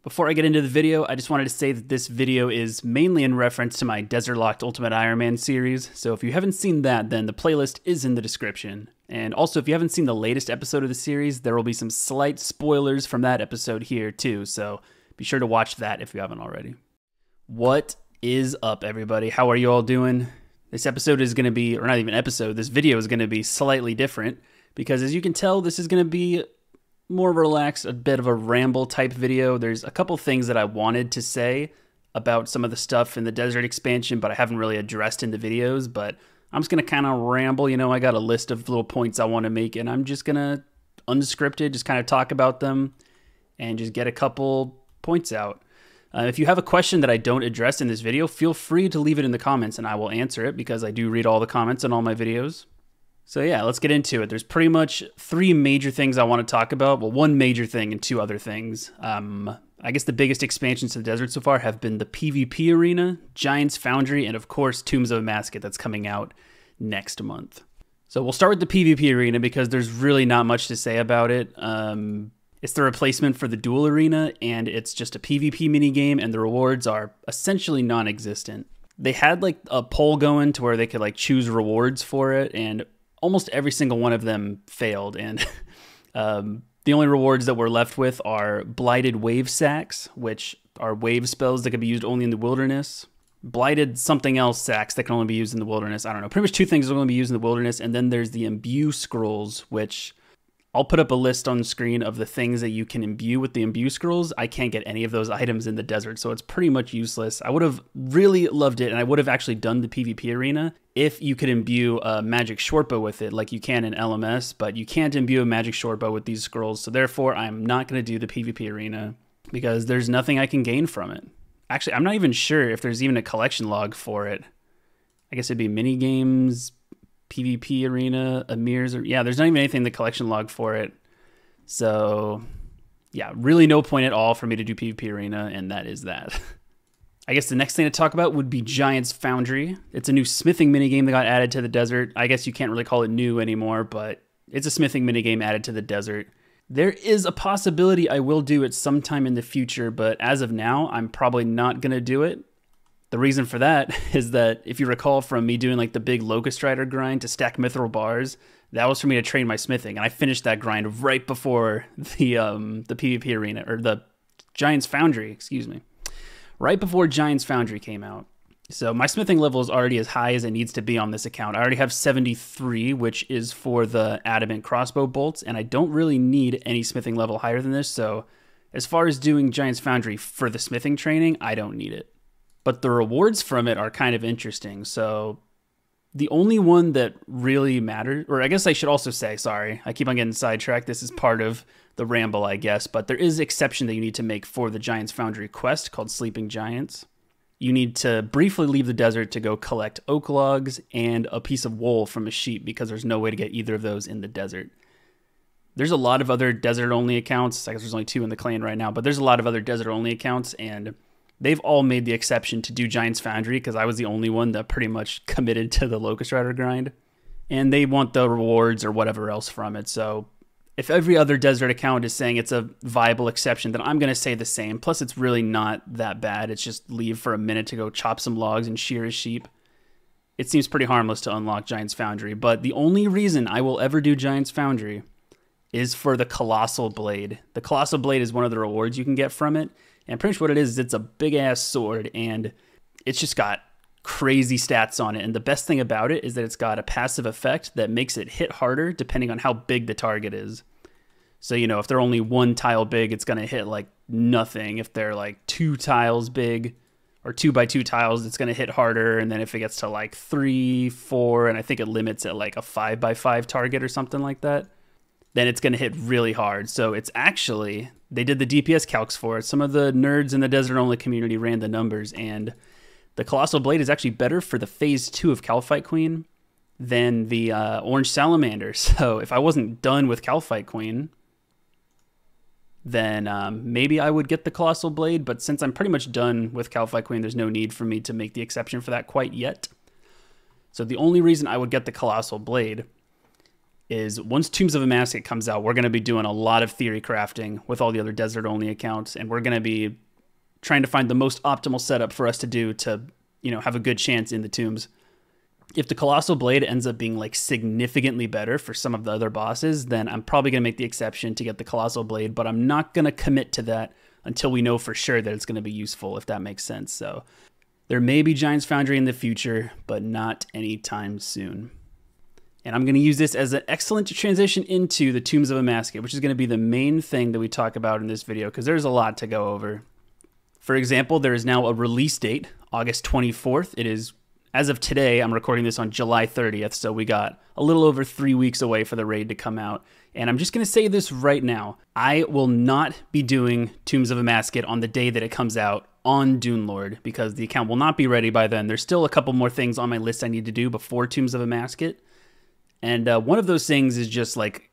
Before I get into the video, I just wanted to say that this video is mainly in reference to my Desert Locked Ultimate Iron Man series, so if you haven't seen that, then the playlist is in the description. And also, if you haven't seen the latest episode of the series, there will be some slight spoilers from that episode here too, so be sure to watch that if you haven't already. What is up, everybody? How are you all doing? This episode is going to be, or not even episode, this video is going to be slightly different, because as you can tell, this is going to be more relaxed, a bit of a ramble type video. There's a couple things that I wanted to say about some of the stuff in the desert expansion, but I haven't really addressed in the videos, but I'm just going to kind of ramble. You know, I got a list of little points I want to make, and I'm just going to, unscripted, just kind of talk about them and just get a couple points out. If you have a question that I don't address in this video, feel free to leave it in the comments and I will answer it, because I do read all the comments on all my videos. So yeah, let's get into it. There's pretty much three major things I want to talk about. Well, one major thing and two other things. I guess the biggest expansions to the desert so far have been the PvP arena, Giants Foundry, and of course Tombs of Amascut that's coming out next month. So we'll start with the PvP arena because there's really not much to say about it. It's the replacement for the duel arena, and it's just a PvP minigame, and the rewards are essentially non-existent. They had like a poll going to where they could like choose rewards for it, and almost every single one of them failed, and the only rewards that we're left with are Blighted Wave Sacks, which are wave spells that can be used only in the wilderness. Blighted something else sacks that can only be used in the wilderness. I don't know. Pretty much two things that are going to be used in the wilderness, and then there's the Imbue Scrolls, which I'll put up a list on the screen of the things that you can imbue with the Imbue Scrolls. I can't get any of those items in the desert, so it's pretty much useless. I would have really loved it, and I would have actually done the PvP arena if you could imbue a magic shortbow with it, like you can in LMS, but you can't imbue a magic shortbow with these scrolls, so therefore I'm not going to do the PvP arena because there's nothing I can gain from it. Actually, I'm not even sure if there's even a collection log for it. I guess it'd be minigames, PvP arena, Emirs, or yeah, there's not even anything in the collection log for it. So yeah, really no point at all for me to do PvP arena, and that is that. I guess the next thing to talk about would be Giants Foundry. It's a new smithing minigame that got added to the desert. I guess you can't really call it new anymore, but it's a smithing minigame added to the desert. There is a possibility I will do it sometime in the future, but as of now, I'm probably not going to do it. The reason for that is that if you recall from me doing like the big Locust Rider grind to stack mithril bars, that was for me to train my smithing, and I finished that grind right before the PvP arena, or the Giants Foundry, excuse me. Right before Giants Foundry came out. So my smithing level is already as high as it needs to be on this account. I already have 73, which is for the adamant crossbow bolts, and I don't really need any smithing level higher than this, so as far as doing Giants Foundry for the smithing training, I don't need it. But the rewards from it are kind of interesting. So the only one that really matters, or I guess I should also say, sorry, I keep on getting sidetracked. This is part of the ramble, I guess, but there is exception that you need to make for the Giants Foundry quest called Sleeping Giants. You need to briefly leave the desert to go collect oak logs and a piece of wool from a sheep, because there's no way to get either of those in the desert. There's a lot of other desert-only accounts. I guess there's only 2 in the clan right now, but there's a lot of other desert-only accounts, and they've all made the exception to do Giants Foundry because I was the only one that pretty much committed to the Locust Rider grind. And they want the rewards or whatever else from it. So if every other desert account is saying it's a viable exception, then I'm going to say the same. Plus, it's really not that bad. It's just leave for a minute to go chop some logs and shear a sheep. It seems pretty harmless to unlock Giants Foundry. But the only reason I will ever do Giants Foundry is for the Colossal Blade. The Colossal Blade is one of the rewards you can get from it. And pretty much what it is it's a big-ass sword, and it's just got crazy stats on it. And the best thing about it is that it's got a passive effect that makes it hit harder depending on how big the target is. So, you know, if they're only 1 tile big, it's going to hit like nothing. If they're like 2 tiles big, or 2 by 2 tiles, it's going to hit harder. And then if it gets to like 3, 4, and I think it limits at like a 5 by 5 target or something like that, then it's going to hit really hard. So it's actually, they did the DPS calcs for it. Some of the nerds in the desert-only community ran the numbers, and the Colossal Blade is actually better for the Phase 2 of Calphite Queen than the Orange Salamander. So if I wasn't done with Calphite Queen, then maybe I would get the Colossal Blade, but since I'm pretty much done with Calphite Queen, there's no need for me to make the exception for that quite yet. So the only reason I would get the Colossal Blade is once Tombs of Amascut comes out, we're going to be doing a lot of theory crafting with all the other desert-only accounts, and we're going to be trying to find the most optimal setup for us to do to, have a good chance in the tombs. If the Colossal Blade ends up being like significantly better for some of the other bosses, then I'm probably going to make the exception to get the Colossal Blade, but I'm not going to commit to that until we know for sure that it's going to be useful, if that makes sense. So there may be Giants Foundry in the future, but not anytime soon. And I'm going to use this as an excellent transition into the Tombs of Amascut, which is going to be the main thing that we talk about in this video, because there's a lot to go over. For example, there is now a release date, August 24th. It is, as of today, I'm recording this on July 30th, so we got a little over 3 weeks away for the raid to come out. And I'm just going to say this right now. I will not be doing Tombs of Amascut on the day that it comes out on Dune Lord, because the account will not be ready by then. There's still a couple more things on my list I need to do before Tombs of Amascut. And one of those things is just like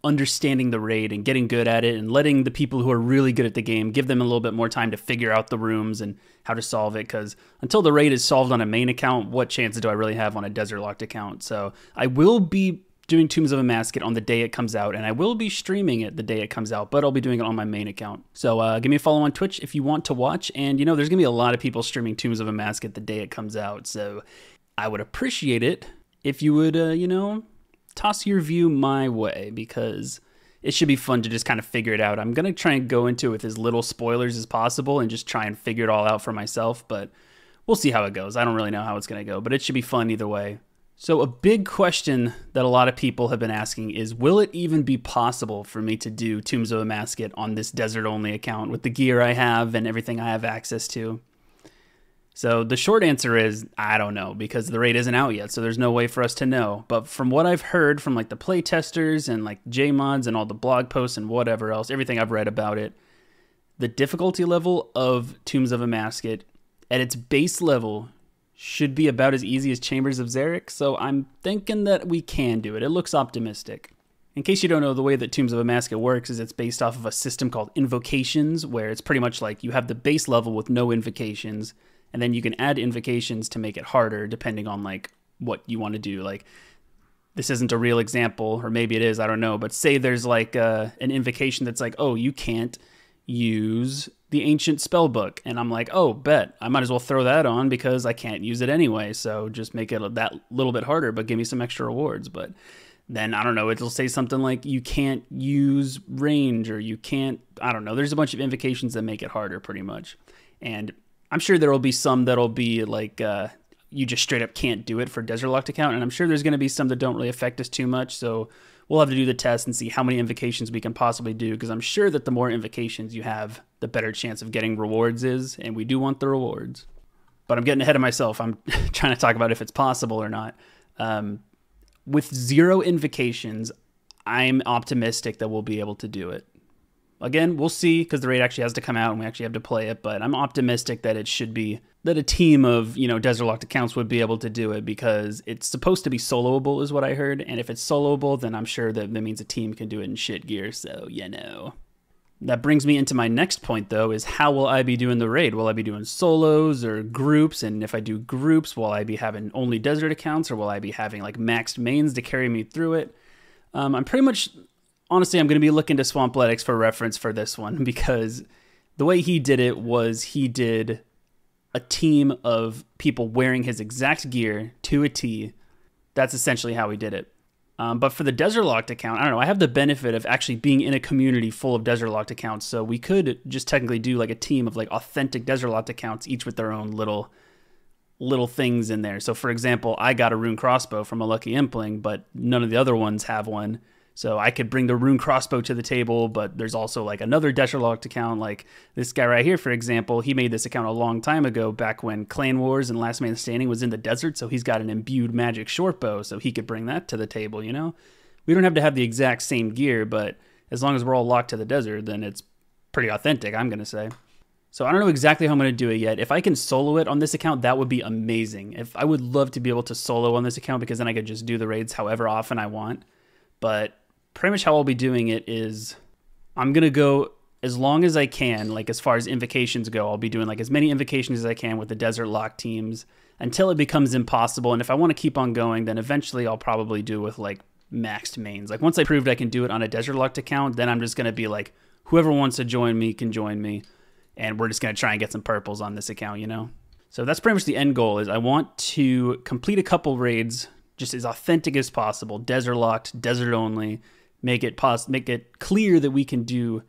understanding the raid and getting good at it and letting the people who are really good at the game, give them a little bit more time to figure out the rooms and how to solve it. Because until the raid is solved on a main account, what chances do I really have on a desert locked account? So I will be doing Tombs of Amascut on the day it comes out, and I will be streaming it the day it comes out, but I'll be doing it on my main account. So give me a follow on Twitch if you want to watch. And there's gonna be a lot of people streaming Tombs of Amascut the day it comes out, so I would appreciate it if you would toss your view my way, because it should be fun to just kind of figure it out. I'm going to try and go into it with as little spoilers as possible and just try and figure it all out for myself, but we'll see how it goes. I don't really know how it's going to go, but it should be fun either way. So a big question that a lot of people have been asking is, will it even be possible for me to do Tombs of Amascut on this desert-only account with the gear I have and everything I have access to? So the short answer is, I don't know, because the raid isn't out yet, so there's no way for us to know. But from what I've heard from like the playtesters and like JMods and all the blog posts and whatever else, everything I've read about it, the difficulty level of Tombs of Amascut at its base level should be about as easy as Chambers of Xeric, so I'm thinking that we can do it. It looks optimistic. In case you don't know, the way that Tombs of Amascut works is it's based off of a system called invocations, where it's pretty much like you have the base level with no invocations, and then you can add invocations to make it harder depending on like what you want to do. Like, this isn't a real example, or maybe it is, I don't know. But say there's like an invocation that's like, oh, you can't use the ancient spell book. And I'm like, oh, bet. I might as well throw that on because I can't use it anyway. So just make it that little bit harder, but give me some extra rewards. But then, I don't know, it'll say something like you can't use range, or you can't, I don't know. There's a bunch of invocations that make it harder pretty much. And I'm sure there will be some that'll be like you just straight up can't do it for Desert Locked account, and I'm sure there's going to be some that don't really affect us too much, so we'll have to do the test and see how many invocations we can possibly do, because I'm sure that the more invocations you have, the better chance of getting rewards is, and we do want the rewards. But I'm getting ahead of myself. I'm trying to talk about if it's possible or not. With 0 invocations, I'm optimistic that we'll be able to do it. Again, we'll see, because the raid actually has to come out and we actually have to play it, but I'm optimistic that it should be, that a team of, Desert Locked accounts would be able to do it, because it's supposed to be soloable is what I heard, and if it's soloable, then I'm sure that means a team can do it in shit gear, so, That brings me into my next point, though, is how will I be doing the raid? Will I be doing solos or groups? And if I do groups, will I be having only desert accounts, or will I be having like maxed mains to carry me through it? I'm pretty much... Honestly, I'm going to be looking to Swampletics for reference for this one, because the way he did it was he did a team of people wearing his exact gear to a T. That's essentially how he did it. But for the Desert Locked account, I don't know, I have the benefit of actually being in a community full of Desert Locked accounts, so we could just technically do like a team of like authentic Desert Locked accounts, each with their own little things in there. So for example, I got a rune crossbow from a Lucky Impling, but none of the other ones have one. So I could bring the rune crossbow to the table, but there's also like another Desert Locked account, like this guy right here, for example. He made this account a long time ago, back when Clan Wars and Last Man Standing was in the desert, so he's got an imbued magic short bow, so he could bring that to the table, We don't have to have the exact same gear, but as long as we're all locked to the desert, then it's pretty authentic, I'm going to say. So I don't know exactly how I'm going to do it yet. If I can solo it on this account, that would be amazing. I would love to be able to solo on this account, because then I could just do the raids however often I want. But pretty much how I'll be doing it is I'm going to go as long as I can, like as far as invocations go. I'll be doing like as many invocations as I can with the Desert Lock teams until it becomes impossible. And if I want to keep on going, then eventually I'll probably do with like maxed mains. Like once I proved I can do it on a Desert Locked account, then I'm just going to be like, whoever wants to join me can join me. And we're just going to try and get some purples on this account, you know? So that's pretty much the end goal, is I want to complete a couple raids just as authentic as possible. Desert Locked, desert only. Make it clear that we can do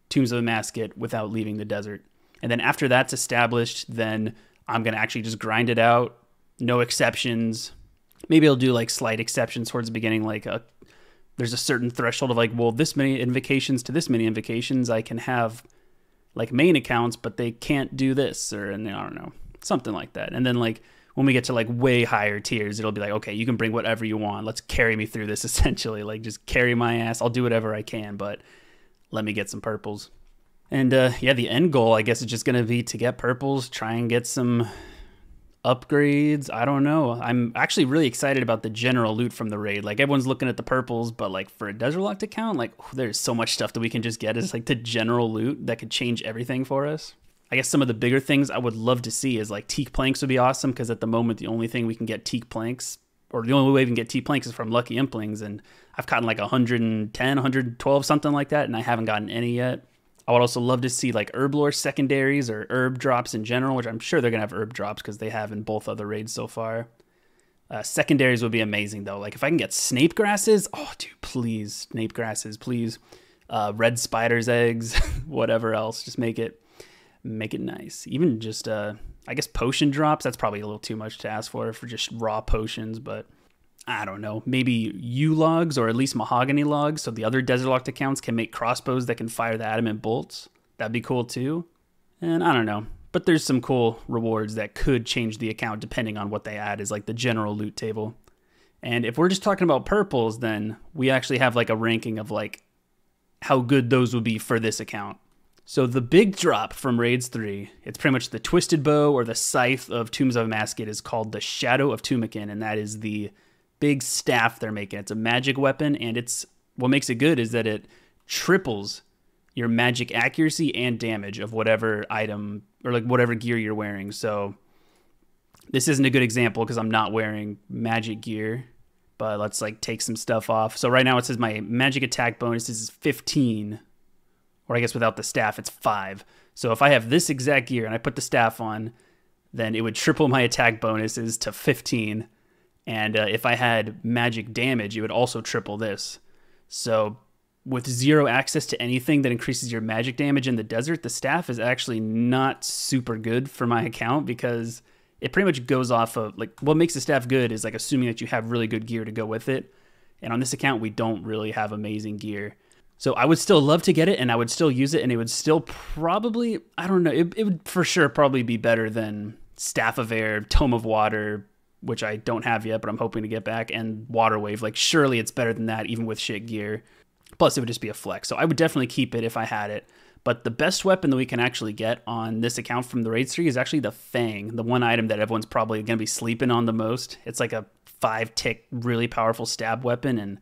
Tombs of Amascut without leaving the desert. And then after that's established, then I'm going to actually just grind it out. No exceptions. Maybe I'll do like slight exceptions towards the beginning. Like there's a certain threshold of like, well, this many invocations to this many invocations, I can have like main accounts, but they can't do this, or, and I don't know, something like that. And then like when we get to like way higher tiers, it'll be like, okay, you can bring whatever you want. Let's carry me through this essentially. Like just carry my ass. I'll do whatever I can, but let me get some purples. And yeah, the end goal, I guess, is just going to be to get purples, try and get some upgrades. I don't know. I'm actually really excited about the general loot from the raid. Like everyone's looking at the purples, but like for a Desert Locked account, like there's so much stuff that we can just get as like the general loot that could change everything for us. I guess some of the bigger things I would love to see is like teak planks would be awesome, because at the moment the only thing we can get teak planks, or the only way we can get teak planks, is from Lucky Implings, and I've gotten like 110, 112, something like that, and I haven't gotten any yet. I would also love to see like herb lore secondaries or herb drops in general, which I'm sure they're going to have herb drops because they have in both other raids so far. Secondaries would be amazing though. Like if I can get snape grasses, oh dude, please, snape grasses, please. Red spider's eggs, whatever else, just make it nice. Even just, I guess potion drops, that's probably a little too much to ask for just raw potions, but I don't know, maybe U logs or at least mahogany logs, so the other Desert Locked accounts can make crossbows that can fire the adamant bolts. That'd be cool too. And I don't know, but there's some cool rewards that could change the account depending on what they add, is like the general loot table. And if we're just talking about purples, then we actually have like a ranking of like how good those would be for this account. So the big drop from Raids 3, it's pretty much the Twisted Bow or the Scythe of Tombs of Amascut, is called the Shadow of Tumakin, and that is the big staff they're making. It's a magic weapon, and it's what makes it good is that it triples your magic accuracy and damage of whatever item or like whatever gear you're wearing. So this isn't a good example because I'm not wearing magic gear, but let's like take some stuff off. So right now it says my magic attack bonus is 15, or I guess without the staff it's 5. So if I have this exact gear and I put the staff on, then it would triple my attack bonuses to 15. And if I had magic damage, it would also triple this. So with 0 access to anything that increases your magic damage in the desert, the staff is actually not super good for my account, because it pretty much goes off of like what makes the staff good is like assuming that you have really good gear to go with it. And on this account, we don't really have amazing gear. So I would still love to get it, and I would still use it, and it would still probably, I don't know, it would for sure probably be better than Staff of Air, Tome of Water, which I don't have yet, but I'm hoping to get back, and Water Wave. Like, surely it's better than that, even with shit gear. Plus, it would just be a flex. So I would definitely keep it if I had it. But the best weapon that we can actually get on this account from the Raid 3 is actually the Fang, the one item that everyone's probably going to be sleeping on the most. It's like a 5-tick, really powerful stab weapon, and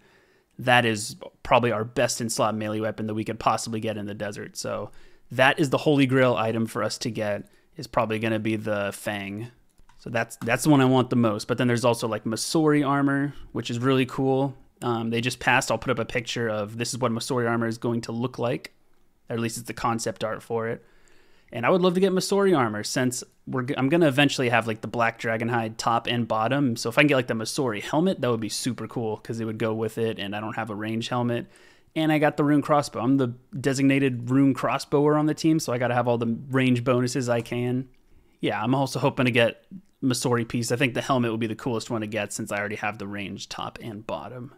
that is probably our best in-slot melee weapon that we could possibly get in the desert. So that is the holy grail item for us to get, is probably going to be the Fang. So that's the one I want the most. But then there's also like Masori armor, which is really cool. They just passed. I'll put up a picture of this is what Masori armor is going to look like. Or at least it's the concept art for it. And I would love to get Masori armor, since I'm going to eventually have like the black dragonhide top and bottom. So if I can get like the Masori helmet, that would be super cool, because it would go with it, and I don't have a range helmet. And I got the rune crossbow. I'm the designated rune crossbower on the team, so I got to have all the range bonuses I can. Yeah, I'm also hoping to get Masori piece. I think the helmet would be the coolest one to get, since I already have the range top and bottom.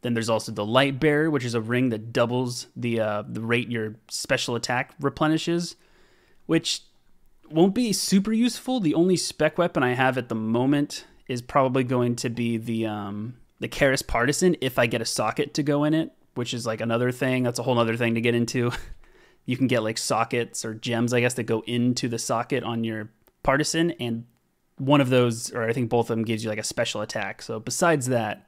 Then there's also the Light Bearer, which is a ring that doubles the rate your special attack replenishes, which won't be super useful. The only spec weapon I have at the moment is probably going to be the Karis Partisan, if I get a socket to go in it, which is like another thing. That's a whole other thing to get into. You can get like sockets or gems, I guess, that go into the socket on your Partisan, and one of those, or I think both of them, gives you like a special attack. So besides that,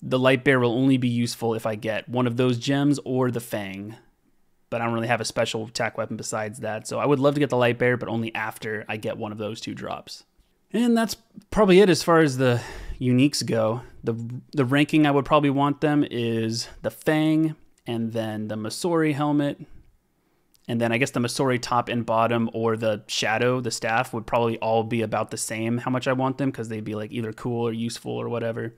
the Light Bear will only be useful if I get one of those gems or the Fang. But I don't really have a special attack weapon besides that. So I would love to get the Light Bear, but only after I get one of those 2 drops. And that's probably it as far as the uniques go, the ranking I would probably want them is the Fang, and then the Masori helmet, and then I guess the Masori top and bottom, or the Shadow, the staff, would probably all be about the same how much I want them, because they'd be like either cool or useful or whatever.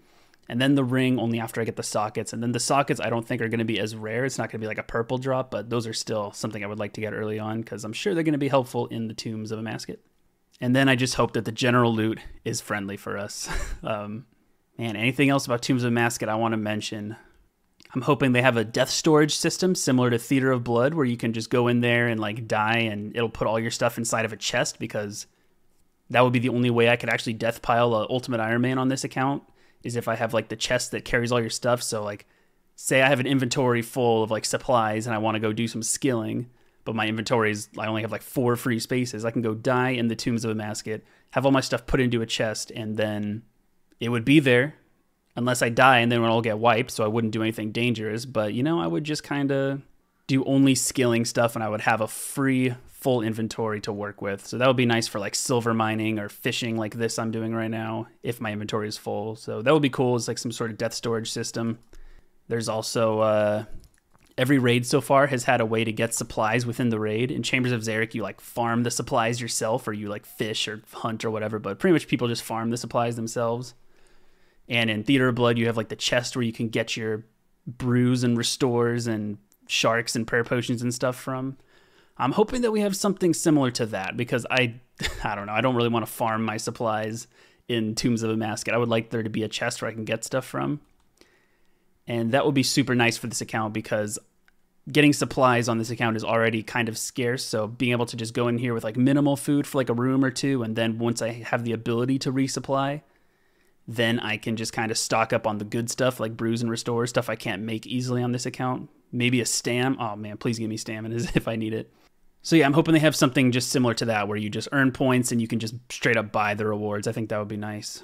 And then the ring only after I get the sockets. And then the sockets I don't think are going to be as rare. It's not going to be like a purple drop, but those are still something I would like to get early on, because I'm sure they're going to be helpful in the Tombs of Amascut. And then I just hope that the general loot is friendly for us. Man, anything else about Tombs of Amascut I want to mention? I'm hoping they have a death storage system similar to Theater of Blood, where you can just go in there and like die and it'll put all your stuff inside of a chest, because that would be the only way I could actually death pile a Ultimate Iron Man on this account, is if I have like the chest that carries all your stuff. So like, say I have an inventory full of like supplies and I want to go do some skilling, but my inventory is, I only have like 4 free spaces. I can go die in the Tombs of Amascut, have all my stuff put into a chest, and then it would be there unless I die, and then it would all get wiped, so I wouldn't do anything dangerous. But, you know, I would just kind of do only skilling stuff, and I would have a free full inventory to work with. So that would be nice for like silver mining or fishing like this I'm doing right now, if my inventory is full. So that would be cool. It's like some sort of death storage system. There's also every raid so far has had a way to get supplies within the raid. In Chambers of Xeric, you like farm the supplies yourself, or you like fish or hunt or whatever, but pretty much people just farm the supplies themselves. And in Theater of Blood, you have like the chest where you can get your brews and restores and sharks and prayer potions and stuff from. I'm hoping that we have something similar to that, because I don't know, I don't really want to farm my supplies in Tombs of Amascut. I would like there to be a chest where I can get stuff from. And that would be super nice for this account, because getting supplies on this account is already kind of scarce. So being able to just go in here with like minimal food for like a room or two, and then once I have the ability to resupply, then I can just kind of stock up on the good stuff like brews and restores, stuff I can't make easily on this account. Maybe a stam. Oh man, please give me stamina if I need it. So yeah, I'm hoping they have something just similar to that, where you just earn points and you can just straight up buy the rewards. I think that would be nice.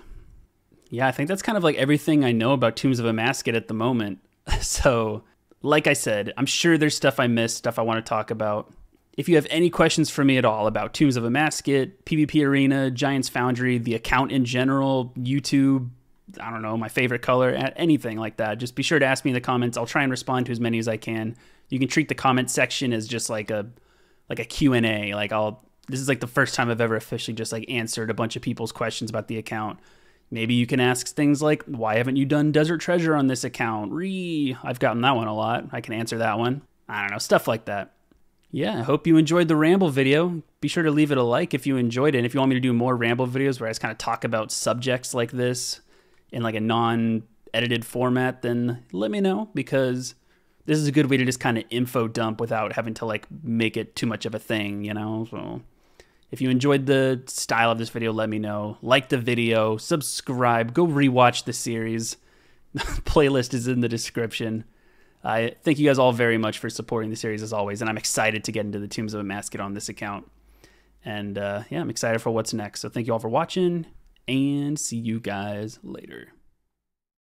Yeah, I think that's kind of like everything I know about Tombs of Amascut at the moment. So, like I said, I'm sure there's stuff I missed, stuff I want to talk about. If you have any questions for me at all about Tombs of Amascut, PvP Arena, Giants Foundry, the account in general, YouTube, I don't know, my favorite color, anything like that, just be sure to ask me in the comments. I'll try and respond to as many as I can. You can treat the comment section as just like a Q&A. Like this is like the first time I've ever officially just like answered a bunch of people's questions about the account. Maybe you can ask things like, why haven't you done Desert Treasure on this account? I've gotten that one a lot. I can answer that one. I don't know, stuff like that. Yeah, I hope you enjoyed the Ramble video. Be sure to leave it a like if you enjoyed it. And if you want me to do more Ramble videos where I just kind of talk about subjects like this in like a non-edited format, then let me know, because this is a good way to just kind of info dump without having to like make it too much of a thing, you know? So if you enjoyed the style of this video, let me know. Like the video, subscribe, go rewatch the series. Playlist is in the description. I thank you guys all very much for supporting the series as always, and I'm excited to get into the Tombs of Amascut on this account. And yeah, I'm excited for what's next. So thank you all for watching, and see you guys later.